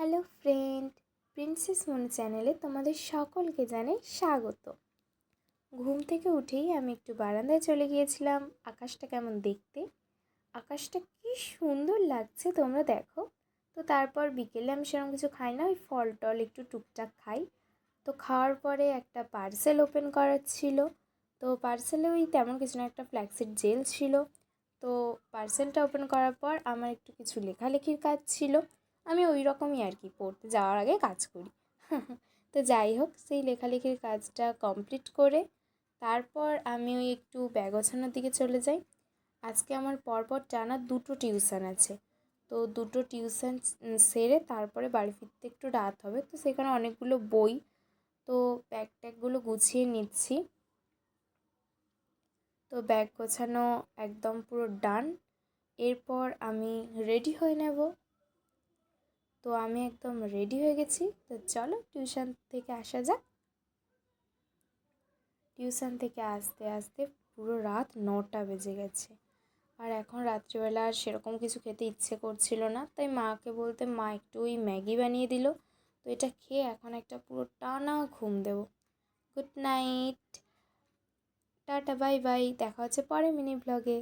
Hello friend, princess Manu চ্যানেলে তোমাদের সকলকে জানাই স্বাগত। ঘুম থেকে উঠেই আমি একটু বারান্দায় চলে গিয়েছিলাম আকাশটা কেমন দেখতে। আকাশটা কি সুন্দর লাগছে তোমরা দেখো। তো তারপর বিকেলে আমি সেরকম কিছু খাই না, ওই ফল টল একটু টুকটাক খাই। তো খাওয়ার পরে একটা পার্সেল ওপেন করার ছিল। তো পার্সেলে ওই তেমন কিছু না, একটা ফ্ল্যাক্সিড জেল ছিল। তো পার্সেলটা ওপেন করার পর আমার একটু কিছু লেখালেখির কাজ ছিল। আমি ওই রকমই আর কি, পড়তে যাওয়ার আগে কাজ করি। তো যাই হোক, সেই লেখালেখির কাজটা কমপ্লিট করে তারপর আমি ওই একটু ব্যাগ গোছানোর দিকে চলে যাই। আজকে আমার পরপর টানা 2টো টিউশন আছে। তো 2টো টিউশন সেরে তারপরে বাড়ি ফিরতে একটু রাত হবে। তো সেখানে অনেকগুলো বই, তো ব্যাগ ট্যাগগুলো গুছিয়ে নিচ্ছি। তো ব্যাগ গোছানো একদম পুরো ডান। এরপর আমি রেডি হয়ে নেব। তো আমি একদম রেডি হয়ে গেছি। তো চলো টিউশন থেকে আসা যাক। টিউশন থেকে আসতে আসতে পুরো রাত 9টা বেজে গেছে। আর এখন রাত্রিবেলা আর সেরকম কিছু খেতে ইচ্ছে করছিল না, তাই মাকে বলতে মা একটু ওই ম্যাগি বানিয়ে দিল। তো এটা খেয়ে এখন একটা পুরো টানা ঘুম দেব। Good night, tata, bye bye, দেখা হচ্ছে পরে মিনি ব্লগে।